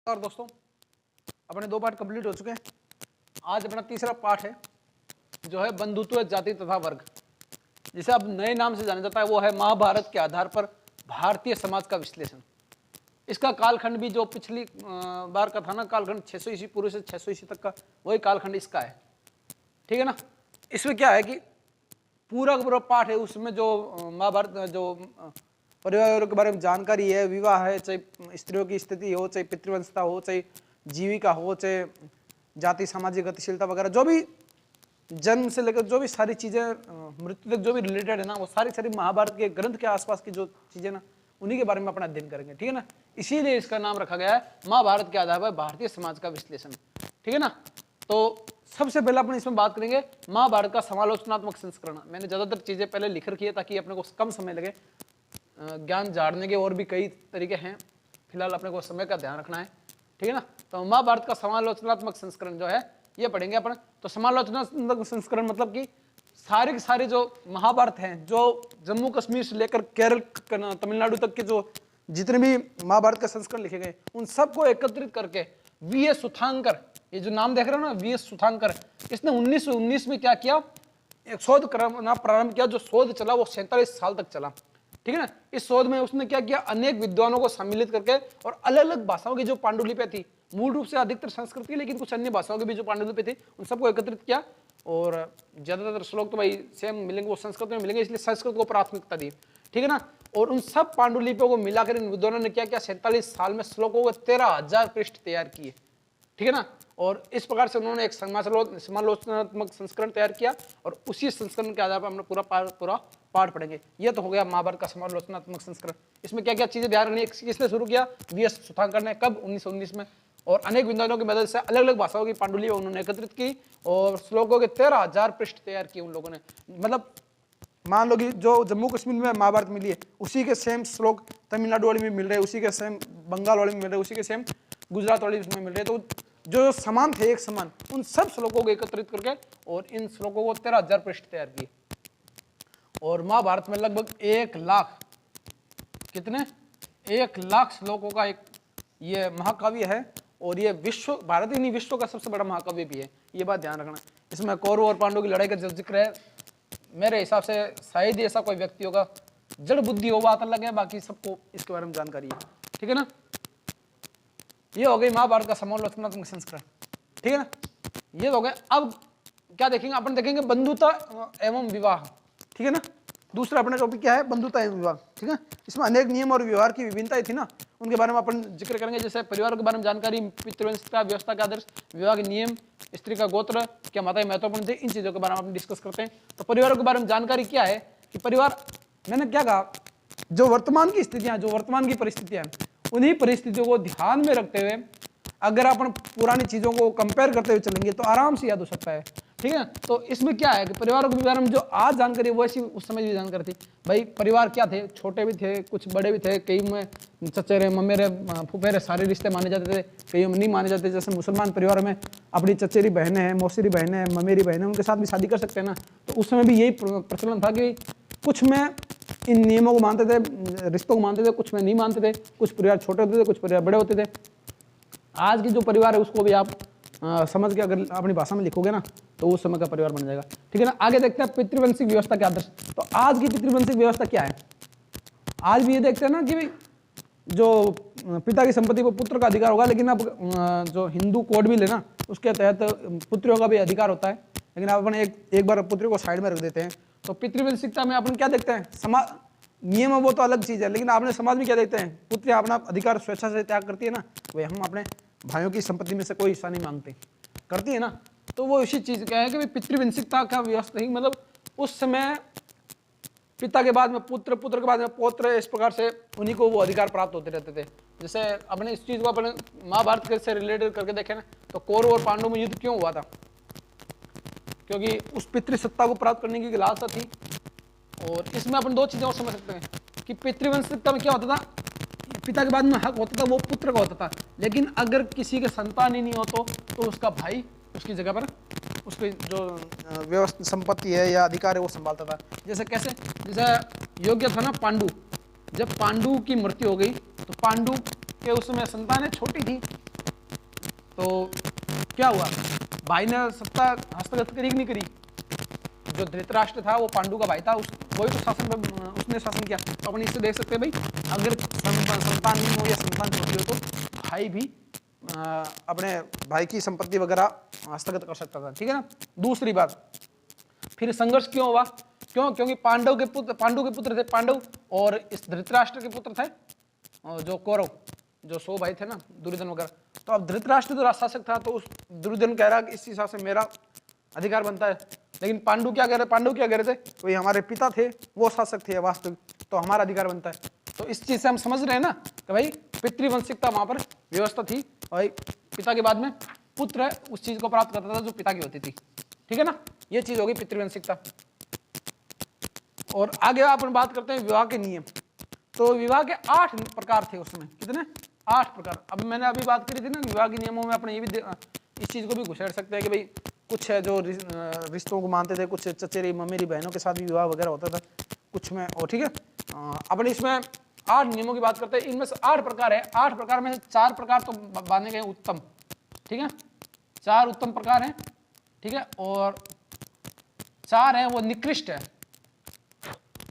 और दोस्तों अपने 2 पार्ट कंप्लीट हो चुके हैं। आज अपना तीसरा पार्ट है जो है बंधुत्व जाति तथा वर्ग, जिसे अब नए नाम से जाना जाता है। वो है महाभारत के आधार पर भारतीय समाज का विश्लेषण। इसका कालखंड भी जो पिछली बार का था ना, कालखंड 600 ईस्वी पूर्व से 600 ईस्वी तक का, वही कालखंड इसका है। ठीक है ना। इसमें क्या है कि पूरा का पूरा पाठ है, उसमें जो महाभारत जो परिवार के बारे में जानकारी है, विवाह है, चाहे स्त्रियों की स्थिति हो, चाहे पितृवंशता हो, चाहे जीविका हो, चाहे जाति सामाजिक गतिशीलता वगैरह, जो भी जन्म से लेकर जो भी सारी चीजें मृत्यु तक जो भी रिलेटेड है ना, वो सारी महाभारत के ग्रंथ के आसपास की जो चीजें ना, उन्हीं के बारे में अपना अध्ययन करेंगे। ठीक है ना। इसीलिए इसका नाम रखा गया है महाभारत के आधार पर भारतीय समाज का विश्लेषण। ठीक है ना। तो सबसे पहले अपन इसमें बात करेंगे महाभारत का समालोचनात्मक संस्करण। मैंने ज्यादातर चीजें पहले लिख रखी है ताकि अपने को कम समय लगे। ज्ञान झाड़ने के और भी कई तरीके हैं, फिलहाल अपने को समय का ध्यान रखना है। ठीक है ना। तो महाभारत का समालोचनात्मक संस्करण जो है ये पढ़ेंगे अपन। तो समालोचनात्मक संस्करण मतलब कि सारे जो महाभारत हैं, जो जम्मू कश्मीर से लेकर केरल तमिलनाडु तक के जो जितने भी महाभारत के संस्करण लिखे गए, उन सबको एकत्रित करके वी.एस. सुथांकर, ये जो नाम देख रहे हो ना, वी.एस. सुथांकर, इसने 1919 में क्या किया, एक शोध करना प्रारंभ किया। जो शोध चला वो 47 साल तक चला। ठीक है ना। इस शोध में उसने क्या किया, अनेक विद्वानों को सम्मिलित करके और अलग अलग भाषाओं की जो पांडुलिपियां थी, मूल रूप से अधिकतर संस्कृत की, लेकिन कुछ अन्य भाषाओं की भी जो पांडुलिपि थी, उन सबको एकत्रित किया। और ज्यादातर श्लोक तो भाई सेम मिलेंगे, वो संस्कृत में मिलेंगे, इसलिए संस्कृत को प्राथमिकता दी। ठीक है ना। और उन सब पांडुलिपियों को मिलाकर इन विद्वानों ने क्या किया, 47 साल में श्लोकों के 13,000 पृष्ठ तैयार किए। ठीक है ना। और इस प्रकार से उन्होंने एक समालोचनात्मक संस्करण तैयार किया और उसी संस्करण के आधार पर हम पूरा पाठ पढ़ेंगे। ये तो हो गया महाभारत का समालोचनात्मक संस्करण। इसमें क्या क्या चीजें ध्यान रखनी है, किसने शुरू किया, वी.एस. सुथांकर ने, कब, 1919 में। और अनेक विद्वानों की मदद से अलग अलग भाषाओं की पांडुलिपि उन्होंने एकत्रित की और श्लोकों के 13,000 पृष्ठ तैयार किए उन लोगों ने। मतलब मान लो कि जो जम्मू कश्मीर में महाभारत मिली है, उसी के सेम श्लोक तमिलनाडु वाले में मिल रहे, उसी के सेम बंगाल वाले में मिल रहे, उसी के सेम गुजरात वाले में मिल रहे। तो जो समान थे, एक समान, उन सब श्लोकों को एकत्रित करके और इन श्लोकों को 13,000 पृष्ठ तैयार किए। और महाभारत में लगभग 1 लाख, कितने, 1 लाख श्लोकों का एक ये महाकाव्य है। और ये विश्व, भारत ही नहीं विश्व का सबसे बड़ा महाकाव्य भी है, ये बात ध्यान रखना। इसमें कौरव और पांडवों की लड़ाई का जो जिक्र है, मेरे हिसाब से शायद ही ऐसा कोई व्यक्ति होगा, जड़ बुद्धि हो बात अलग है, बाकी सबको इसके बारे में जानकारी है। ठीक है ना। ये हो गई महाभारत का समालोचनात्मक संस्करण। ठीक है ना। ये हो गए। अब क्या देखेंगे अपन, देखेंगे बंधुता एवं विवाह। ठीक है ना। दूसरा अपना टॉपिक क्या है, बंधुता एवं विवाह। ठीक है। इसमें अनेक नियम और व्यवहार की विभिन्नताएं थी ना, उनके बारे में अपन जिक्र करेंगे। जैसे परिवार के बारे में जानकारी, पितृवंशिता, व्यवस्था का आदर्श, विवाह के नियम, स्त्री का गोत्र, क्या माताएं महत्वपूर्ण थे, इन चीजों के बारे में अपन डिस्कस करते हैं। तो परिवार के बारे में जानकारी क्या है कि परिवार, मैंने क्या कहा, जो वर्तमान की स्थितियां, जो वर्तमान की परिस्थितियां, उन्हीं परिस्थितियों को ध्यान में रखते हुए अगर अपन पुरानी चीजों को कंपेयर करते हुए चलेंगे तो आराम से याद हो सकता है। ठीक है। तो इसमें क्या है कि परिवारों के बारे में जो आज जानकारी है वैसी उस समय भी जानकारी थी। भाई परिवार क्या थे, छोटे भी थे, कुछ बड़े भी थे, कई में चचेरे, ममेरे, फुफेरे, सारे रिश्ते माने जाते थे, कई में नहीं माने जाते। जैसे मुसलमान परिवार में अपनी चचेरी बहनें हैं, मौसेरी बहनें हैं, ममेरी बहनें, उनके साथ भी शादी कर सकते हैं ना। तो उस समय भी यही प्रचलन था कि कुछ में इन नियमों को मानते थे, रिश्तों को मानते थे, कुछ में नहीं मानते थे। कुछ परिवार छोटे होते थे, कुछ परिवार बड़े होते थे। आज की जो परिवार है उसको भी आप समझ के अगर अपनी भाषा में लिखोगे ना, तो उस समय का परिवार बन जाएगा। ठीक है ना। आगे देखते हैं पितृवंशिक व्यवस्था के आदर्श। तो आज की पितृवंशिक व्यवस्था क्या है, आज भी ये देखते हैं ना कि जो पिता की संपत्ति को पुत्र का अधिकार होगा, लेकिन अब जो हिंदू कोड बिल है ना, उसके तहत पुत्रियों का भी अधिकार होता है। लेकिन अपन एक बार पुत्रियों को साइड में रख देते हैं। तो पितृवंशिकता में अपन क्या देखते हैं, समाज नियम है वो तो अलग चीज है, लेकिन आपने समाज में क्या देखते हैं, पुत्री अपना अधिकार स्वेच्छा से त्याग करती है ना, वही हम अपने भाइयों की संपत्ति में से कोई हिस्सा नहीं मांगते, करती है ना। तो वो इसी चीज क्या है कि पितृवंशिकता का व्यवस्था ही, मतलब उस समय पिता के बाद में पुत्र, पुत्र के बाद में पौत्र, इस प्रकार से उन्हीं को वो अधिकार प्राप्त होते रहते थे। जैसे अपने इस चीज को अपने महाभारत से रिलेटेड करके देखें ना, तो कौरव और पांडवों में युद्ध क्यों हुआ था, क्योंकि उस पितृसत्ता को प्राप्त करने की लालसा थी। और इसमें अपन 2 चीजें और समझ सकते हैं कि पितृवंशिकता में क्या होता था, पिता के बाद में हक होता था वो पुत्र का होता था, लेकिन अगर किसी के संतान ही नहीं हो तो उसका भाई उसकी जगह पर उसकी जो व्यवस्था संपत्ति है या अधिकार है वो संभालता था। जैसे कैसे, जैसे योग्य था ना पांडु, जब पांडु की मृत्यु हो गई तो पांडु के उस समय संतानें छोटी थी, क्या हुआ, भाई ने सत्ता हस्तगत करी कि नहीं करी? जो धृतराष्ट्र था वो पांडु का भाई था, वही तो शासन में उसने शासन किया। तो अपन इससे देख सकते हैं भाई अगर संतान नहीं हो या संतान छोटी हो तो भाई भी अपने भाई की संपत्ति वगैरह हस्तगत कर सकता था, ठीक है ना। दूसरी बात, फिर संघर्ष क्यों हुआ? क्योंकि पांडु के पुत्र थे पांडव, और इस धृतराष्ट्र के पुत्र थे जो कौरव, जो 100 भाई थे ना, दुर्योधन वगैरह। तो अब धृतराष्ट्र जो शासक था तो उस दुर्योधन कह रहा कि इस हिसाब से मेरा अधिकार बनता है, लेकिन पांडु क्या कह रहे थे, वही हमारे पिता थे वो शासक थे वास्तविक, तो हमारा अधिकार बनता है। तो इस चीज से हम समझ रहे हैं ना कि भाई पितृवंशिकता वहां पर व्यवस्था थी, और पिता के बाद में पुत्र उस चीज को प्राप्त करता था जो पिता की होती थी, ठीक है ना। ये चीज होगी पितृवंशिकता। और आगे अपन बात करते हैं विवाह के नियम। तो विवाह के 8 प्रकार थे उसमें, कितने? 8 प्रकार। अब मैंने अभी बात करी थी ना विवाह के नियमों में, अपने ये भी इस चीज को भी घुसेड़ सकते हैं कि भाई कुछ है जो रिश्तों को मानते थे, कुछ चचेरी ममेरी बहनों के साथ भी विवाह वगैरह होता था कुछ में, और ठीक है। अपन इसमें 8 नियमों की बात करते हैं। इनमें से 8 प्रकार है, 8 प्रकार में से 4 प्रकार तो माने गए उत्तम, ठीक है, 4 उत्तम प्रकार हैं, ठीक है, और 4 है वो निकृष्ट है।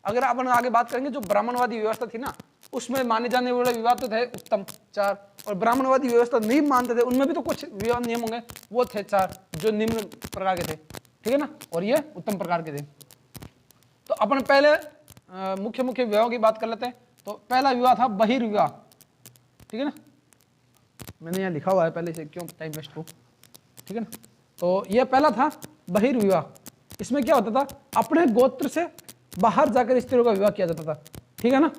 अगर अपन आगे बात करेंगे जो ब्राह्मणवादी व्यवस्था थी ना, उसमें माने जाने वाले विवाह तो थे उत्तम 4, और ब्राह्मणवादी व्यवस्था नहीं मानते थे उनमें भी तो कुछ विवाह नियम होंगे, वो थे 4 जो निम्न प्रकार के थे, ठीक है ना, और ये उत्तम प्रकार के थे। तो अपन पहले मुख्य विवाहों की बात कर लेते हैं। तो पहला विवाह था बहिर्विवाह, ठीक है ना, मैंने यहाँ लिखा हुआ है पहले से, क्यों टाइम वेस्ट हो, ठीक है ना। तो ये पहला था बहिर्विवाह। इसमें क्या होता था, अपने गोत्र से बाहर जाकर स्त्रियों का विवाह किया जाता था, ठीक है ना।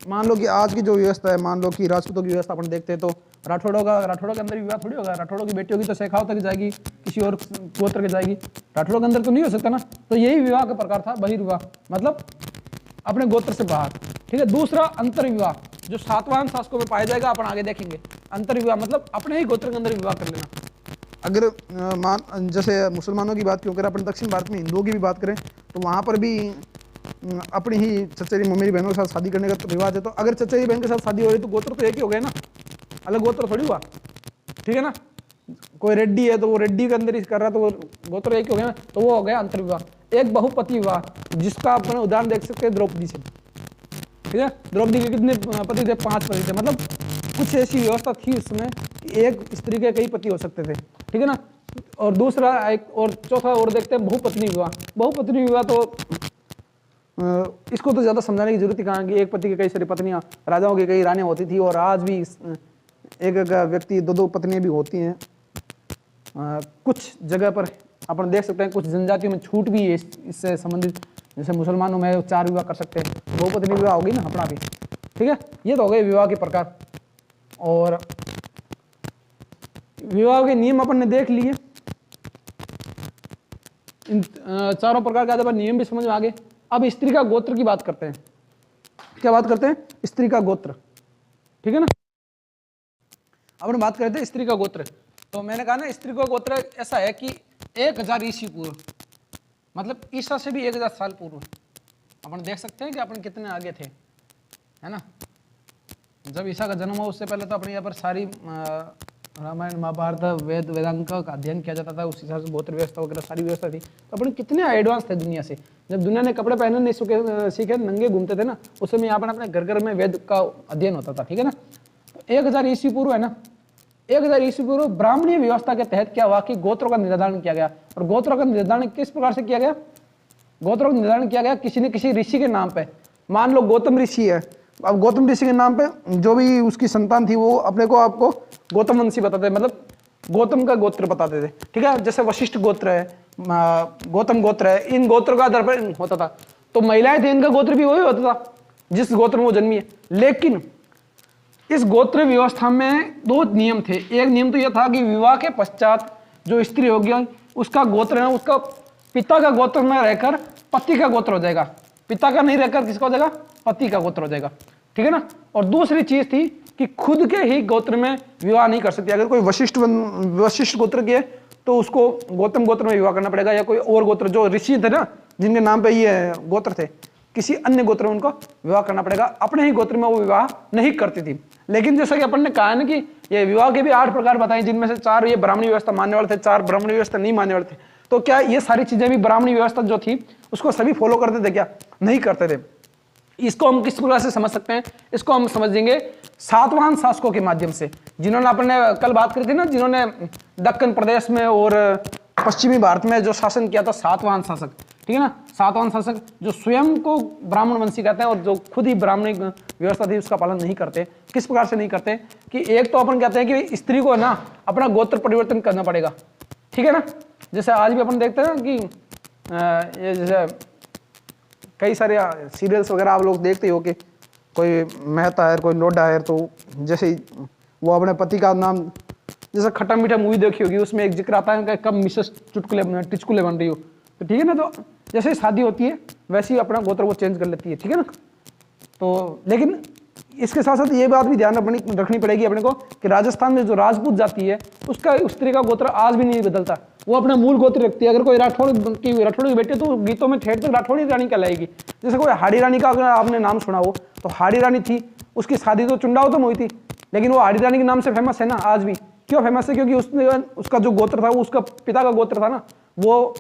मान लो कि आज की जो व्यवस्था है, मान लो कि राजपूतों की व्यवस्था अपन देखते हैं, तो राठौड़ों के अंदर विवाह थोड़ी होगा, राठौड़ों की बेटी होगी तो शेखावत तक जाएगी, किसी और गोत्र के जाएगी, राठौड़ों के अंदर तो नहीं हो सकता ना। तो यही विवाह का प्रकार था बहिर्विवाह, मतलब अपने गोत्र से बाहर, ठीक है। दूसरा अंतर्विवाह, जो सातवाहन शासकों में पाया जाएगा, अपन आगे देखेंगे। अंतर्विवाह मतलब अपने ही गोत्र के अंदर विवाह कर लेना। अगर जैसे मुसलमानों की बात क्यों करें, अपन दक्षिण भारत में हिंदुओं की भी बात करें, तो वहाँ पर भी अपनी ही चचेरी ममेरी बहनों के साथ शादी करने का तो रिवाज है। तो अगर चचेरी बहन के साथ शादी हो रही तो गोत्र तो एक ही हो गया ना, अलग गोत्र थोड़ी हुआ, ठीक है ना। कोई रेड्डी है तो वो रेड्डी के अंदर ही कर रहा है, तो वो गोत्र एक ही हो गया ना, तो वो हो गया अंतर्विवाह। एक बहुपति विवाह, जिसका अपन उदाहरण देख सकते हैं द्रौपदी से, ठीक है। द्रौपदी के कितने पति थे? 5 पति थे, मतलब कुछ ऐसी व्यवस्था थी उसमें, एक स्त्री के कई पति हो सकते थे, ठीक है ना। और दूसरा एक और चौथा और देखते हैं बहुपत्नी विवाह। बहुपत्नी विवाह तो इसको तो ज्यादा समझाने की जरूरत ही कहाँ, कि एक पति के कई सारी पत्नियां, राजाओं की कई रानियां होती थी, और आज भी एक व्यक्ति 2-2 पत्नियां भी होती हैं। कुछ जगह पर अपन देख सकते हैं कुछ जनजातियों में छूट भी है इससे संबंधित, जैसे मुसलमानों में 4 विवाह कर सकते हैं, बहुपत्नी विवाह होगी ना अपना भी, ठीक है। ये तो हो गए विवाह के प्रकार। और विवाह के नियम अपन ने देख लिए, इन 4 प्रकार के आधार पर नियम भी समझ में आ गए। अब स्त्री का गोत्र की बात करते हैं। क्या बात करते हैं? स्त्री का गोत्र, ठीक है ना। अपन बात करते हैं स्त्री का गोत्र। तो मैंने कहा ना, स्त्री का गोत्र ऐसा है कि 1000 ईस्वी पूर्व, मतलब ईसा से भी 1000 साल पूर्व अपन देख सकते हैं कि अपन कितने आगे थे, है ना। जब ईसा का जन्म हुआ उससे पहले तो अपने यहाँ पर सारी रामायण महाभारत वेद वेदांग का अध्ययन किया जाता था, उस हिसाब से गोत्र व्यवस्था वगैरह सारी व्यवस्था थी। तो अपन कितने एडवांस थे दुनिया से। जब दुनिया ने कपड़े पहनने नहीं सीखे, नंगे घूमते थे ना, उस समय यहाँ पर अपने घर घर में वेद का अध्ययन होता था, ठीक है ना। तो 1000 ईस्वी पूर्व है ना, 1000 ईस्वी पूर्व ब्राह्मणीय व्यवस्था के तहत क्या हुआ कि गोत्रों का निर्धारण किया गया। और गोत्रों का निर्धारण किस प्रकार से किया गया? गोत्रों का निर्धारण किया गया किसी न किसी ऋषि के नाम पे। मान लो गौतम ऋषि है, अब गौतम ऋषि के नाम पे जो भी उसकी संतान थी वो अपने को आपको गौतम वंशी बताते थे, मतलब गौतम का गोत्र बताते थे, ठीक है। जैसे वशिष्ठ गोत्र है, गौतम गोत्र है, इन गोत्रों का आधार पर होता था। तो महिलाएं थे, इनका गोत्र भी वही होता था जिस गोत्र में वो जन्मी है। लेकिन इस गोत्र व्यवस्था में 2 नियम थे। एक नियम तो यह था कि विवाह के पश्चात जो स्त्री होगी उसका गोत्र है, उसका पिता का गोत्र में रहकर पति का गोत्र हो जाएगा, पिता का नहीं रहकर किसका हो जाएगा? पति का गोत्र हो जाएगा, ठीक है ना। और दूसरी चीज थी कि खुद के ही गोत्र में विवाह नहीं कर सकती। अगर कोई वशिष्ठ गोत्र की है तो उसको गौतम गोत्र में विवाह करना पड़ेगा, या कोई और गोत्र जो ऋषि थे ना जिनके नाम पे ये गोत्र थे, किसी अन्य गोत्र में उनको विवाह करना पड़ेगा, अपने ही गोत्र में वो विवाह नहीं करती थी। लेकिन जैसा कि अपन ने कहा ना कि ये विवाह के भी 8 प्रकार बताए, जिनमें से 4 ये ब्राह्मणी व्यवस्था मानने वाले थे, 4 ब्राह्मणी व्यवस्था नहीं मानने वाले थे। तो क्या ये सारी चीजें भी ब्राह्मणी व्यवस्था जो थी उसको सभी फॉलो करते थे क्या? नहीं करते थे। इसको हम किस प्रकार से समझ सकते हैं? इसको हम समझेंगे सातवाहन शासकों के माध्यम से, जिन्होंने अपने कल बात करी थी ना, जिन्होंने दक्कन प्रदेश में और पश्चिमी भारत में जो शासन किया था, सातवाहन शासक, ठीक है ना। सातवाहन शासक जो स्वयं को ब्राह्मण वंशी कहते हैं और जो खुद ही ब्राह्मणी व्यवस्था थी उसका पालन नहीं करते। किस प्रकार से नहीं करते कि एक तो अपन कहते हैं कि स्त्री को ना अपना गोत्र परिवर्तन करना पड़ेगा, ठीक है ना। जैसे आज भी अपन देखते हैं कि ये जैसे कई सारे सीरियल्स वगैरह आप लोग देखते हो कि कोई मेहता है, कोई लोडा है, तो जैसे ही वो अपने पति का नाम, जैसे खट्टा मीठा मूवी देखी होगी, उसमें एक जिक्र आता है कि कब मिसेस चुटकुले टिचकुले बन रही हो, तो ठीक है ना। तो जैसे ही शादी होती है वैसे ही अपना गोत्र वो चेंज कर लेती है, ठीक है ना। तो लेकिन इसके साथ साथ ये बात भी ध्यान रखनी पड़ेगी अपने को कि राजस्थान में जो राजपूत जाति है उसका स्त्री का गोत्र आज भी नहीं बदलता, वो अपना मूल गोत्र रखती है। अगर कोई राठौड़ की बेटी तो गीतों में ठेठ तक राठौड़ी रानी कहलाएगी। जैसे कोई हाड़ी रानी का अगर आपने नाम सुना हो, तो हाड़ी रानी थी, उसकी शादी तो चुंडाओ तो हुई थी, लेकिन वो हाड़ी रानी के नाम से फेमस है ना आज भी। क्यों फेमस है? क्योंकि उसने उसका जो गोत्र था वो उसका पिता का गोत्र था ना, वो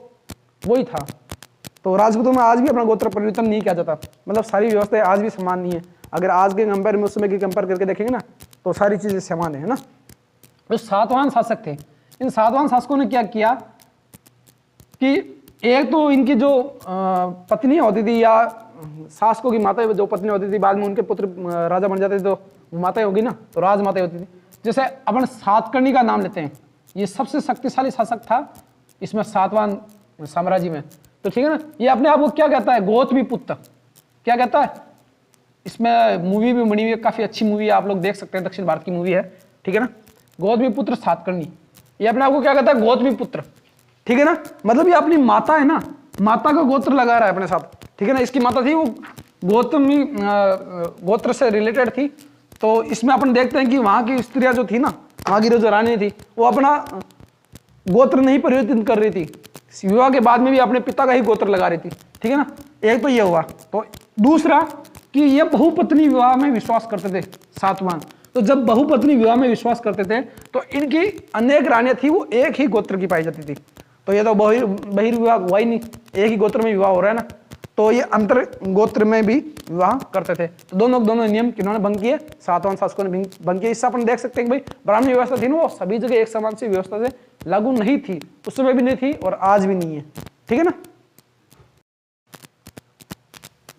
ही था। तो राजपूतों में आज भी अपना गोत्र परिवर्तन नहीं किया जाता, मतलब सारी व्यवस्थाएं आज भी समान नहीं है। अगर आज के कंपेयर में उस समय की कंपेयर करके देखेंगे ना तो सारी चीजें समान है ना। जो सातवाहन शासक थे, इन सातवाहन शासकों ने क्या किया कि एक तो इनकी जो पत्नी होती थी या शासकों की माता जो पत्नी होती थी, बाद में उनके पुत्र राजा बन जाते थे तो माता होगी ना, तो राजमाता होती थी। जैसे अपन सातकर्णी का नाम लेते हैं, ये सबसे शक्तिशाली शासक था इसमें सातवाहन साम्राज्य में, तो ठीक है ना। ये अपने आप को क्या कहता है? गौतमी पुत्र क्या कहता है? इसमें मूवी भी बनी हुई है, काफी अच्छी मूवी है, आप लोग देख सकते हैं, दक्षिण भारत की मूवी है, ठीक है ना। गौतमी पुत्र सातकर्णी, ये अपने आप को क्या कहता है? गौतमी पुत्र, ठीक है ना। मतलब ये अपनी माता है ना, माता का गोत्र लगा रहा है अपने साथ, ठीक है ना। इसकी माता थी वो गौतमी गोत्र से रिलेटेड थी। तो इसमें अपन देखते हैं कि वहां की स्त्रियां जो थी ना, वहां की जो रानी थी, वो अपना गोत्र नहीं परिवर्तित कर रही थी, विवाह के बाद में भी अपने पिता का ही गोत्र लगा रही थी, ठीक है ना। एक तो ये हुआ। तो दूसरा कि ये बहुपत्नी विवाह में विश्वास करते थे सातवाहन। तो जब बहुपत्नी विवाह में विश्वास करते थे तो इनकी अनेक रानियां थी, वो एक ही गोत्र की पाई जाती थी। तो ये तो बहिर्विवाह हुआ ही नहीं, एक ही गोत्र में विवाह हो रहा है ना। तो ये अंतर गोत्र में भी विवाह करते थे। तो दोनों नियम किन्होंने भंग किए? सातवाहन शासकों ने भंग किए। इससे अपन देख सकते हैं कि भाई ब्राह्मणी व्यवस्था थी ना, वो सभी जगह एक समान सी व्यवस्था से लागू नहीं थी, उस समय भी नहीं थी और आज भी नहीं है, ठीक है ना।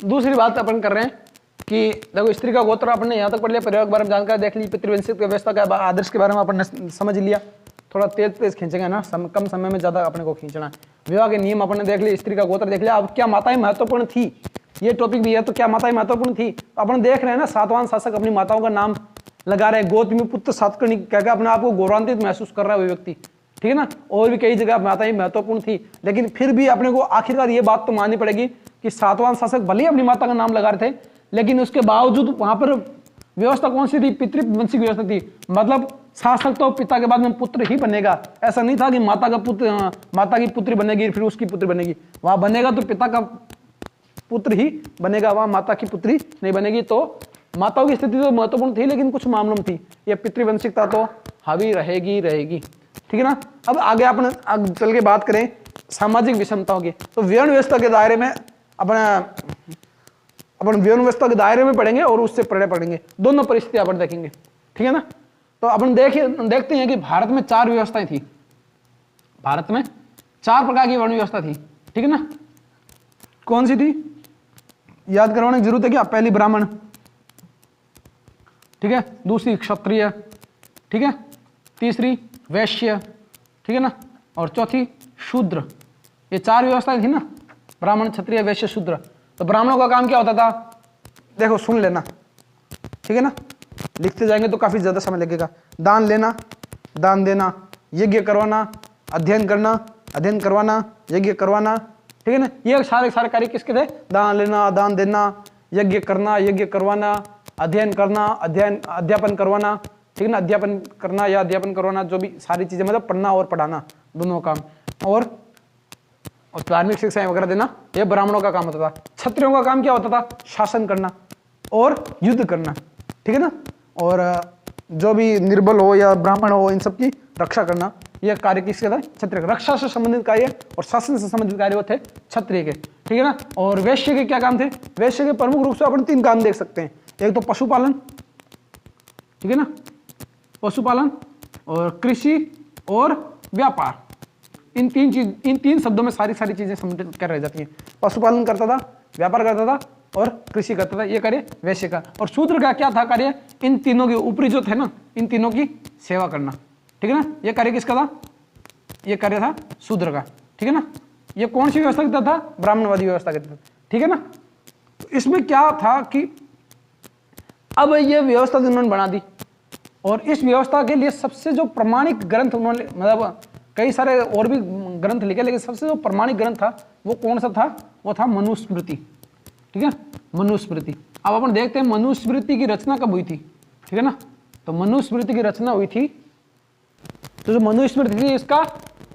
दूसरी बात अपन कर रहे हैं कि देखो स्त्री का गोत्र आपने यहाँ तक पढ़ लिया, परिवार के बारे में जानकारी देख ली, पितृवंशिक व्यवस्था का आदर्श के बारे में अपन समझ लिया। थोड़ा तेज खींचेंगे ना, कम समय में ज्यादा अपने को खींचना है। विवाह के नियम अपने देख लिए, स्त्री का गोत्र देख लिया। अब क्या माताएं महत्वपूर्ण थी, ये टॉपिक भी है। तो क्या माताएं महत्वपूर्ण थी? अपन देख रहे हैं ना, सातवाहन शासक अपनी माताओं का नाम लगा रहे हैं, गौतमी पुत्र सातकर्णी कह के अपने आप को गौरवान्वित महसूस कर रहा है वो व्यक्ति, ठीक है ना। और भी कई जगह माताएं महत्वपूर्ण थी, लेकिन फिर भी अपने को आखिरकार ये बात तो माननी पड़ेगी कि सातवाहन शासक भले ही अपनी माता का नाम लगा रहे थे, लेकिन उसके बावजूद वहां पर व्यवस्था कौन सी थी? पितृवंशी व्यवस्था थी। मतलब शासक तो पिता के बाद में पुत्र ही बनेगा, ऐसा नहीं था कि माता की पुत्री बनेगी फिर उसकी पुत्री बनेगी। वहां बनेगा तो पिता का पुत्र ही बनेगा, वहां माता की पुत्री नहीं बनेगी। तो माताओं की स्थिति तो महत्वपूर्ण थी, लेकिन कुछ मामलों में थी यह पितृवंशिकता तो हावी रहेगी, ठीक है ना। अब आगे अपन चल के बात करें सामाजिक विषमताओं की। तो वर्ण व्यवस्था के दायरे में अपन वर्ण व्यवस्था के दायरे में पढ़ेंगे और उससे पढ़ेंगे, दोनों परिस्थिति अपन देखेंगे, ठीक है ना। तो अपन देखते हैं कि भारत में 4 व्यवस्थाएं थी। भारत में 4 प्रकार की वर्ण व्यवस्था थी, ठीक है ना। कौन सी थी? याद करवाने की जरूरत है क्या? पहली ब्राह्मण, ठीक है। दूसरी क्षत्रिय, ठीक है। तीसरी वैश्य, ठीक है ना। और चौथी शूद्र। ये 4 व्यवस्थाएं थी ना, ब्राह्मण, क्षत्रिय, वैश्य, शूद्र। तो ब्राह्मणों का काम क्या होता था? देखो सुन लेना, ठीक है ना। लिखते जाएंगे तो काफी ज्यादा समय लगेगा। दान लेना, दान देना, यज्ञ करवाना, अध्ययन करना, अध्ययन करवाना, यज्ञ करवाना, ठीक है ना। ये सारे कार्य किसके थे? दान लेना, दान देना, यज्ञ करना, यज्ञ करवाना, अध्ययन करना, अध्यापन करवाना, ठीक है ना। अध्यापन करना या अध्यापन करवाना, जो भी सारी चीजें, मतलब पढ़ना और पढ़ाना, दोनों काम। और धार्मिक शिक्षाएं वगैरह देना, यह ब्राह्मणों का काम होता था। क्षत्रियों का काम क्या होता था? शासन करना और युद्ध करना, ठीक है ना। और जो भी निर्बल हो या ब्राह्मण हो इन सब की रक्षा करना, यह कार्य किसके था? क्षत्रिय। रक्षा से संबंधित कार्य और शासन से संबंधित कार्य वो थे क्षत्रिय के, ठीक है ना। और वैश्य के क्या काम थे? वैश्य के प्रमुख रूप से अपन 3 काम देख सकते हैं। एक तो पशुपालन, ठीक है ना, पशुपालन और कृषि और व्यापार। इन 3 शब्दों में सारी चीजें सम्मिलित कर रह जाती हैं। पशुपालन करता था, व्यापार करता था और कृषि करता था, ये कार्य वैश्य का। और शूद्र का क्या था कार्य? इन तीनों के ऊपरी जो थे ना, इन तीनों की सेवा करना, ठीक है ना। ये कार्य किसका था? ये कार्य था शूद्र का, ठीक है ना। ये कौन सी व्यवस्था करता था? ब्राह्मणवादी व्यवस्था करता था, ठीक है ना। तो इसमें क्या था कि अब ये व्यवस्था उन्होंने बना दी और इस व्यवस्था के लिए सबसे जो प्रमाणिक ग्रंथ उन्होंने, मतलब कई सारे और भी ग्रंथ लिखे, लेकिन सबसे जो प्रमाणिक ग्रंथ था वो कौन सा था? वो था मनुस्मृति, ठीक है, मनुस्मृति। अब अपन देखते हैं मनुस्मृति की रचना कब हुई थी, ठीक है ना। तो मनुस्मृति की रचना हुई थी, तो जो मनुस्मृति थी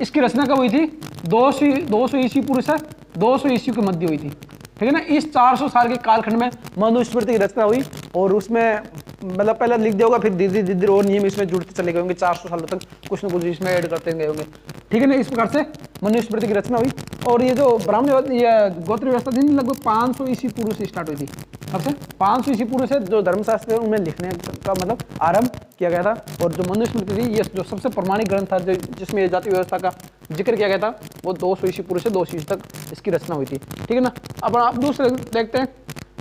इसकी रचना कब हुई थी? 200 ईस्वी पूर्व से 200 ईस्वी के मध्य हुई थी, ठीक है ना। इस 400 साल के कालखंड में मनुस्मृति की रचना हुई और उसमें मतलब पहले लिख दिया होगा, फिर धीरे धीरे और नियम इसमें जुड़ते चले गए होंगे, 400 सालों तक कुछ न कुछ इसमें ऐड करते गए होंगे, ठीक है ना। इस प्रकार से मनुस्मृति की रचना हुई। और ये जो ब्राह्मण ये गोत्र व्यवस्था थी लगभग 500 ईस्वी पूर्व से स्टार्ट हुई थी। सबसे 500 ईस्वी पूर्व से जो धर्मशास्त्र है उनमें लिखने का मतलब आरंभ किया गया था। और जो मनुस्मृति थी ये जो सबसे प्रमाणिक ग्रंथ था जिसमें ये जाति व्यवस्था का जिक्र किया गया था, वो 200 ईस्वी पूर्व से 200 ईस्वी तक इसकी रचना हुई थी, ठीक है ना। अब आप दूसरे देखते हैं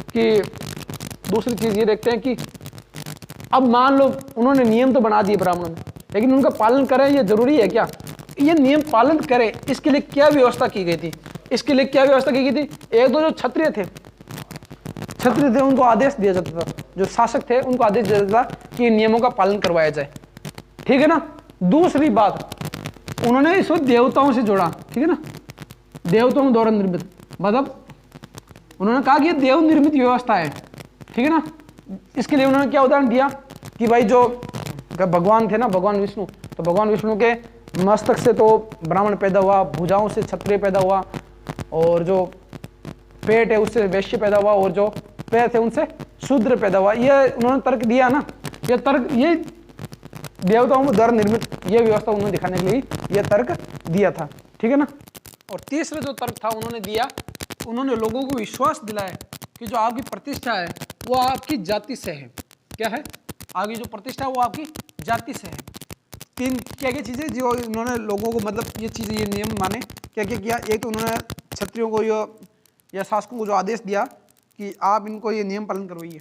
कि दूसरी चीज ये देखते हैं कि अब मान लो उन्होंने नियम तो बना दिए ब्राह्मणों ने, लेकिन उनका पालन करें ये जरूरी है क्या? ये नियम पालन करें इसके लिए क्या व्यवस्था की गई थी? इसके लिए क्या व्यवस्था की गई थी? एक तो जो क्षत्रिय थे उनको आदेश दिया जाता था, जो शासक थे उनको आदेश दिया जाता था कि नियमों का पालन करवाया जाए, ठीक है ना। दूसरी बात, उन्होंने इसको देवताओं से जोड़ा, ठीक है ना, देवताओं द्वारा निर्मित, मतलब उन्होंने कहा कि ये देव निर्मित व्यवस्था है, ठीक है ना। इसके लिए उन्होंने क्या उदाहरण दिया कि भाई जो भगवान थे ना, भगवान विष्णु, तो भगवान विष्णु के मस्तक से तो ब्राह्मण पैदा हुआ, भुजाओं से क्षत्रिय पैदा हुआ, और जो पेट है उससे वैश्य पैदा हुआ, और जो पैर थे उनसे शूद्र पैदा हुआ। ये उन्होंने तर्क दिया ना, ये तर्क ये देवताओं द्वारा निर्मित ये व्यवस्था उन्होंने दिखाने के लिए ये तर्क दिया था, ठीक है ना। और तीसरा जो तर्क था उन्होंने दिया, उन्होंने लोगों को विश्वास दिलाया कि जो आपकी प्रतिष्ठा है वो आपकी जाति से है। क्या है? आपकी जो प्रतिष्ठा है वो आपकी जाति से है। 3 क्या चीजें जो उन्होंने लोगों को, मतलब ये चीजें, ये नियम माने, क्या किया? एक तो उन्होंने क्षत्रियों को या शासकों को जो आदेश दिया कि आप इनको ये नियम पालन करवाइए।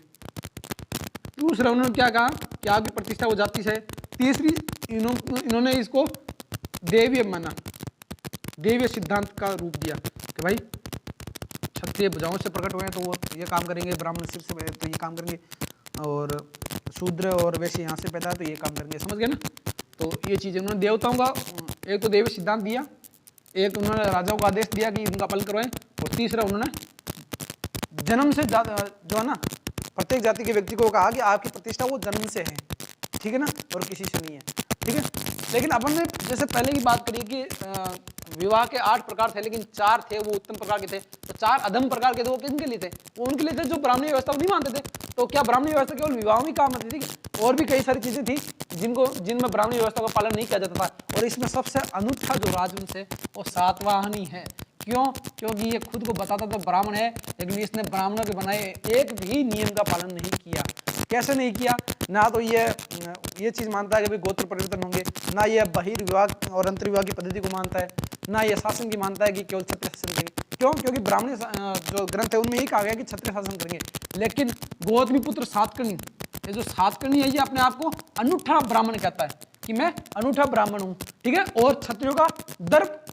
दूसरा उन्होंने क्या कहा कि आपकी प्रतिष्ठा वो जाति से है। तीसरी इन्होंने इसको देवीय माना, देवीय सिद्धांत का रूप दिया कि भाई क्षत्रिय भुजाओं से प्रकट हुए हैं तो वो ये काम करेंगे, ब्राह्मण सिर से तो ये काम करेंगे, और शूद्र और वैश्य यहाँ से पैदा है तो ये काम करेंगे, समझ गए ना। तो ये चीजें उन्होंने देवताओं का एक तो देवीय सिद्धांत दिया, एक उन्होंने राजाओं को आदेश दिया कि इनका पालन करवाएं, और तीसरा उन्होंने जन्म से जो है ना प्रत्येक जाति के व्यक्ति को कहा कि आपकी प्रतिष्ठा वो जन्म से है, ठीक है ना, और किसी से नहीं है, ठीक है। लेकिन अपन ने जैसे पहले की बात करी कि विवाह के 8 प्रकार थे, लेकिन 4 थे वो उत्तम प्रकार के थे, तो 4 अधम प्रकार के थे वो किनके लिए थे? वो उनके लिए थे जो ब्राह्मणी व्यवस्था को नहीं मानते थे। तो क्या ब्राह्मणी व्यवस्था केवल विवाह में काम आती थी? और भी कई सारी चीजें थी जिनमें ब्राह्मणी व्यवस्था का पालन नहीं किया जाता था। और इसमें सबसे अनूठा जो राजवंश है वो सातवाहनी है। क्यों? क्योंकि ये खुद को बताता तो ब्राह्मण है, लेकिन इसने ब्राह्मणों के बनाए एक भी नियम का पालन नहीं किया। कैसे नहीं किया? ना तो ये चीज मानता है कि भाई गोत्र परिवर्तन होंगे, ना ये बहिर्विवाह और अंतर्विवाह की पद्धति को मानता है, ना ये शासन की मानता है कि केवल क्षत्रिय शासन करेंगे। क्यों? क्योंकि ब्राह्मणी जो ग्रंथ है उनमें यही कहा गया कि क्षत्रिय शासन करेंगे। लेकिन गौतमी पुत्र सातकर्णी, ये जो सातकर्णी है ये अपने आप को अनूठा ब्राह्मण कहता है कि मैं अनूठा ब्राह्मण हूँ, ठीक है। और क्षत्रियों का दर्प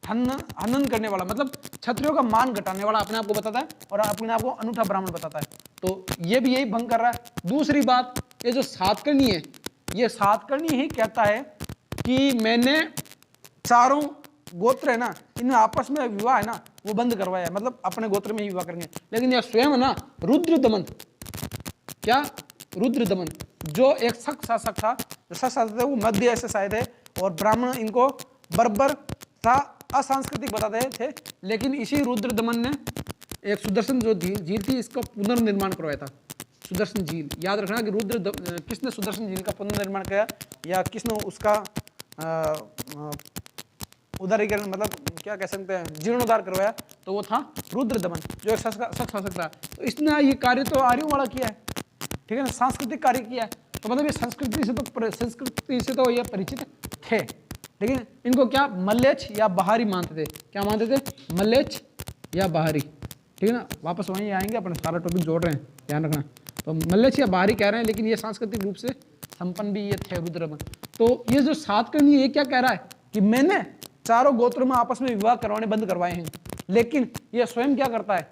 हनन करने वाला, मतलब क्षत्रियों का मान घटाने वाला अपने आप को बताता है और अपने आप को अनूठा ब्राह्मण बताता है। तो ये भी यही भंग कर रहा है। दूसरी बात, ये जो सातकर्णी है, ये सातकर्णी ही कहता है कि मैंने चारों गोत्र है ना, इनमें आपस में विवाह है ना वो बंद करवाया है, मतलब अपने गोत्र में ही विवाह करेंगे। लेकिन यह स्वयं है ना रुद्रदमन, क्या? रुद्रदमन जो एक सख्त शासक था, जो सख्त शासक था वो मध्य एशिया शायद है, और ब्राह्मण इनको बर्बर था असांस्कृतिक बताते थे। लेकिन इसी रुद्रदमन ने एक सुदर्शन जो झील थी इसका पुनर्निर्माण करवाया था, सुदर्शन झील। याद रखना कि किसने सुदर्शन झील का पुनर्निर्माण किया या किसने उसका उदारीकरण मतलब क्या कह सकते हैं जीर्णोद्धार करवाया, तो वो था रुद्रदमन, जो एक शख्स हो सकता है। तो इसने ये कार्य तो आर्यों वाला किया है, ठीक है ना, सांस्कृतिक कार्य किया है। तो मतलब ये संस्कृति से तो ये परिचित थे, ठीक है। इनको क्या मल्लेच्छ या बहारी मानते थे, क्या मानते थे, मल्लेच्छ या बहारी, ठीक है ना। वापस वहीं आएंगे, अपने सारा टॉपिक जोड़ रहे हैं, ध्यान रखना। तो मल्लेच्छ या बहारी कह रहे हैं, लेकिन ये सांस्कृतिक रूप से संपन्न भी ये थे रुद्रदमन। तो ये जो सातकर्णी ये क्या कह रहा है कि मैंने चारों गोत्रों में आपस में विवाह करवाने बंद करवाए हैं, लेकिन ये स्वयं क्या करता है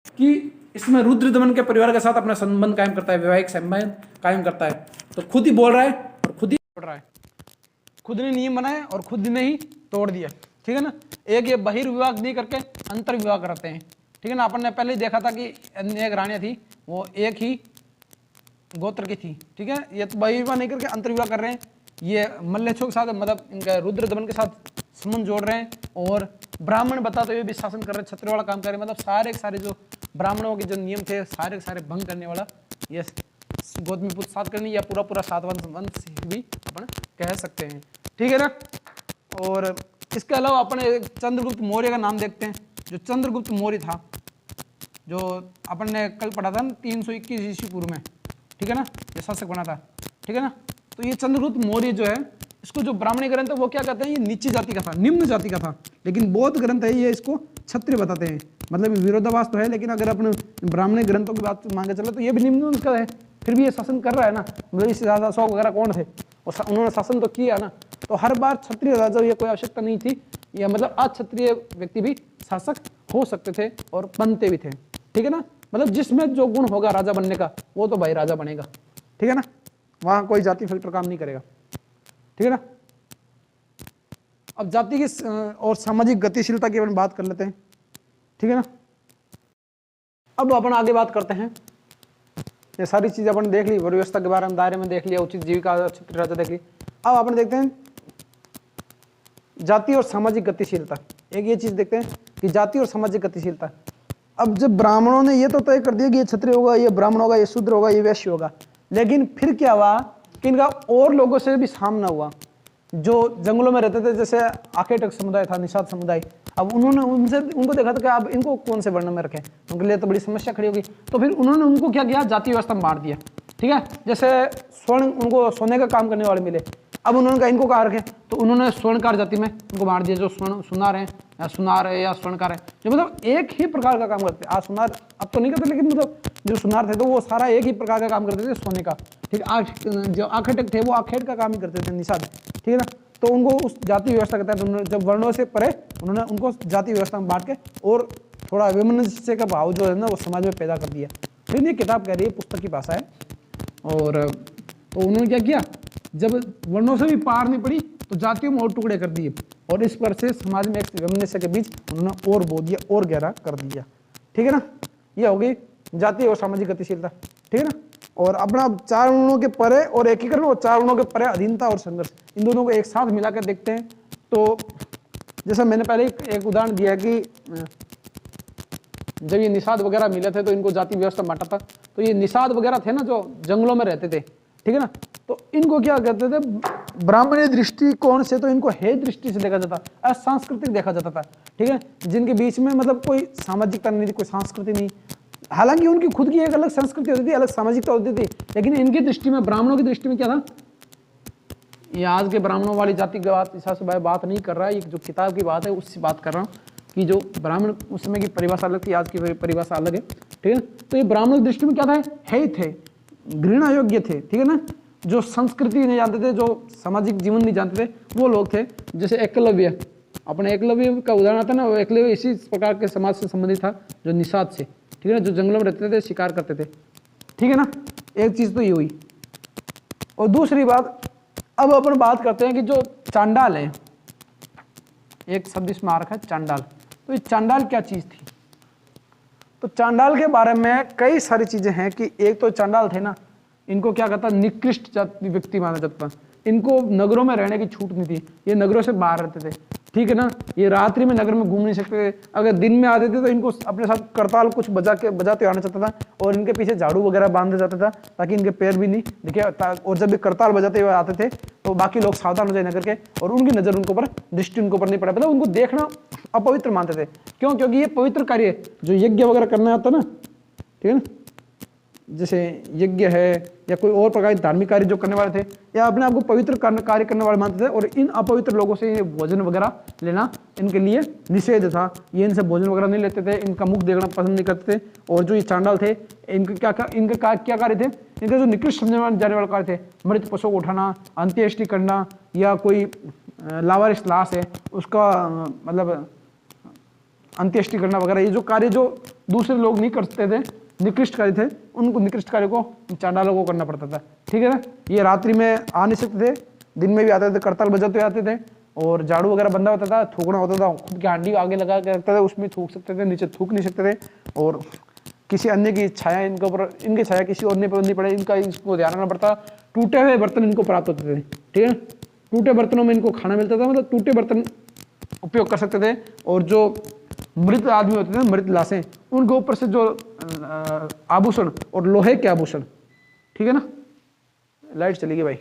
कि इसमें रुद्रदमन के परिवार के साथ अपना संबंध कायम करता है, वैवाहिक संबंध कायम करता है। तो खुद ही बोल रहा है और खुद ही तोड़ रहा है, खुद ने नियम बनाए और खुद ने ही तोड़ दिया, ठीक है ना। एक ये बहिर्विवाह नहीं करके अंतर विवाह कराते हैं, ठीक है ना। अपन ने पहले ही देखा था कि एक रानी थी, वो एक ही गोत्र की थी, ठीक है। ये तो बहिर्विवाह नहीं करके अंतर विवाह कर रहे हैं, ये मल्लेच्छों के साथ मतलब इनका रुद्रदमन के साथ संबंध जोड़ रहे हैं, और ब्राह्मण बताते हुए भी शासन कर रहे हैं, क्षत्रिय वाला काम कर रहे हैं। मतलब सारे के सारे जो ब्राह्मणों के जो नियम थे सारे के सारे भंग करने वाला ये गौतमीपुत्र सातकर्णी या पूरा सातवां वंश भी अपन कह सकते हैं, ठीक है ना। और इसके अलावा अपन चंद्रगुप्त मौर्य का नाम देखते हैं। जो चंद्रगुप्त मौर्य था, जो अपन ने कल पढ़ा था 321 ईस्वी पूर्व में, ठीक है ना, ये शासक बना था, ठीक है ना। तो ये चंद्रगुप्त मौर्य जो है, इसको जो ब्राह्मणी ग्रंथ है वो क्या कहते हैं, ये नीची जाति का था, निम्न जाति का था। लेकिन बौद्ध ग्रंथ है ये इसको क्षत्रिय बताते हैं। मतलब विरोधाभास तो है, लेकिन अगर अपने ब्राह्मणी ग्रंथों की बात मांगे चले तो ये भी निम्न उसका है, फिर भी ये शासन कर रहा है ना। मतलब इससे ज्यादा अशोक वगैरह कौन थे, और उन्होंने शासन तो किया ना। तो हर बार क्षत्रिय राजा ये कोई आवश्यकता नहीं थी, या मतलब अक्षत्रिय व्यक्ति भी शासक हो सकते थे और बनते भी थे, ठीक है ना। मतलब जिसमें जो गुण होगा राजा बनने का, वो तो भाई राजा बनेगा, ठीक है ना। वहां कोई जाति फिल्टर काम नहीं करेगा, ठीक है ना। अब जाति की और सामाजिक गतिशीलता की अपन बात कर लेते हैं, ठीक है ना। अब अपन आगे बात करते हैं, ये सारी चीजें अपन देख ली, व्यवस्था के बारे में दायरे में देख लिया, उचित जीविका क्षत्रिय राजा देख ली। अब अपन देखते हैं जाति और सामाजिक गतिशीलता। एक ये चीज देखते हैं कि जाति और सामाजिक गतिशीलता। अब जब ब्राह्मणों ने ये तो तय कर दिया कि ये क्षत्रिय होगा, ये ब्राह्मण होगा, ये शूद्र होगा, ये वैश्य होगा, लेकिन फिर क्या हुआ कि इनका और लोगों से भी सामना हुआ जो जंगलों में रहते थे, जैसे आखेटक समुदाय था, निषाद समुदाय। अब उन्होंने उनको देखा था कि अब इनको कौन से वर्ण में रखें, उनके लिए तो बड़ी समस्या खड़ी होगी। तो फिर उन्होंने उनको क्या किया, जाति व्यवस्था में बांट दिया, ठीक है। जैसे स्वर्ण, उनको सोने का काम करने वाले मिले, अब उन्होंने कहा इनको कहाँ रखें, तो उन्होंने स्वर्णकार जाति में उनको बांट दिया, जो सुनार है या स्वर्णकार है, जो मतलब एक ही प्रकार का काम करते। आज सुनार अब तो नहीं करते, लेकिन मतलब जो सुनार थे तो वो सारा एक ही प्रकार का काम करते थे, सोने का, ठीक है। जो आखेटक थे वो आखेट का काम ही करते थे, निषाद, ठीक है ना। तो उनको उस जाति व्यवस्था के तहत जब वर्णों से परे उन्होंने उनको जाति व्यवस्था में बांट के और थोड़ा विमनस्य का भाव जो है ना वो समाज में पैदा कर दिया। फिर ये किताब कह रही है, पुस्तक की भाषा है। और तो उन्होंने क्या किया, जब वर्णों से भी पार नहीं पड़ी तो जातियों में और टुकड़े कर दिए, और इस पर से समाज में एक विमनस्य के बीच उन्होंने और बो दिया और गहरा कर दिया, ठीक है ना। ये हो गई जाति और सामाजिक गतिशीलता, ठीक है ना। और अपना चार गुणों के परे और एकीकरण और चार गुणों के परे अधीनता और संघर्ष, इन दोनों को एक साथ मिलाकर देखते हैं। तो जैसा मैंने पहले एक उदाहरण दिया कि जब ये निषाद वगैरह मिले थे तो इनको जाति व्यवस्था बांटा था। तो ये निषाद वगैरह थे ना जो जंगलों में रहते थे, ठीक है ना, तो इनको क्या कहते थे, ब्राह्मणी दृष्टिकोण से तो इनको हे दृष्टि से देखा जाता, असांस्कृतिक देखा जाता था, ठीक है। जिनके बीच में मतलब कोई सामाजिकता नहीं थी, कोई संस्कृति नहीं। हालांकि उनकी खुद की एक अलग संस्कृति होती थी, अलग सामाजिकता होती थी, लेकिन इनकी दृष्टि में, ब्राह्मणों की दृष्टि में क्या था, ये आज के ब्राह्मणों वाली जाति की बात ईसा से बात नहीं कर रहा है, ये जो किताब की बात है उससे बात कर रहा हूँ कि जो ब्राह्मण उस समय की परिभाषा अलग थी, आज की परिभाषा अलग है, ठीक है। तो ये ब्राह्मणों की दृष्टि में क्या था, है थे, घृणा योग्य थे, ठीक है ना। जो संस्कृति नहीं जानते थे, जो सामाजिक जीवन नहीं जानते थे, वो लोग थे। जैसे एकलव्य, अपने एकलव्य का उदाहरण आता है ना, वो एकलव्य इसी प्रकार के समाज से संबंधित था, जो निषाद से, ठीक है ना, जो जंगलों में रहते थे, शिकार करते थे, ठीक है ना। एक चीज तो ये हुई। और दूसरी बात, अब अपन बात करते हैं कि जो चांडाल है, एक शब्द इसमें आ रखा है चांडाल। तो ये चांडाल क्या चीज थी, तो चांडाल के बारे में कई सारी चीजें हैं कि एक तो चांडाल थे ना, इनको क्या कहता, निकृष्ट जाति व्यक्ति माना जाता था। इनको नगरों में रहने की छूट नहीं थी, ये नगरों से बाहर रहते थे, ठीक ठीक है ना। ये रात्रि में नगर में घूम नहीं सकते थे। अगर दिन में आते थे तो इनको अपने साथ करताल कुछ बजाते आना चाहता था, और इनके पीछे झाड़ू वगैरह बांध जाता था ताकि इनके पैर भी नहीं दिखे। और जब ये करताल बजाते हुए आते थे तो बाकी लोग सावधान हो जाए नगर के, और उनकी नजर उनके ऊपर, दृष्टि उनके ऊपर नहीं पड़ा। मतलब उनको देखना अपवित्र मानते थे। क्यों? क्योंकि ये पवित्र कार्य है जो यज्ञ वगैरह करना आता ना, ठीक है ना, जैसे यज्ञ है या कोई और प्रकार के धार्मिक कार्य जो करने वाले थे, या अपने आप को पवित्र कार्य करने वाले मानते थे। और इन अपवित्र लोगों से ये भोजन वगैरह लेना इनके लिए निषेध था। ये इनसे भोजन वगैरह नहीं लेते थे, इनका मुख देखना पसंद नहीं करते थे। और जो ये चांडाल थे, इनके क्या कार्य थे? इनके जो निकृष्ट समझे जाने वाले कार्य थे, मृत पशु को उठाना, अंत्येष्टि करना, या कोई लावारिस लाश है उसका मतलब अंत्येष्टि करना वगैरह, ये जो कार्य जो दूसरे लोग नहीं करते थे, निकृष्ट कार्य थे, उनको निकृष्ट कार्य को चांडालों को करना पड़ता था। ठीक है ना। ये रात्रि में आ नहीं सकते थे, दिन में भी आते थे, करताल बजाते आते थे, और झाड़ू वगैरह बंधा होता था, थूकना होता था, खुद की हांडी आगे लगा के रखते थे, उसमें थूक सकते थे, नीचे थूक नहीं सकते थे। और किसी अन्य की छाया इनके ऊपर, इनकी छाया किसी और पर नहीं पड़े, इनका इसको ध्यान रखना पड़ता। टूटे हुए बर्तन इनको प्राप्त होते थे। ठीक है, टूटे बर्तनों में इनको खाना मिलता था, मतलब टूटे बर्तन उपयोग कर सकते थे। और जो मृत आदमी होते थे, मृत लाशें, उनके ऊपर से जो आभूषण और लोहे के आभूषण, ठीक है ना। लाइट चली गई भाई।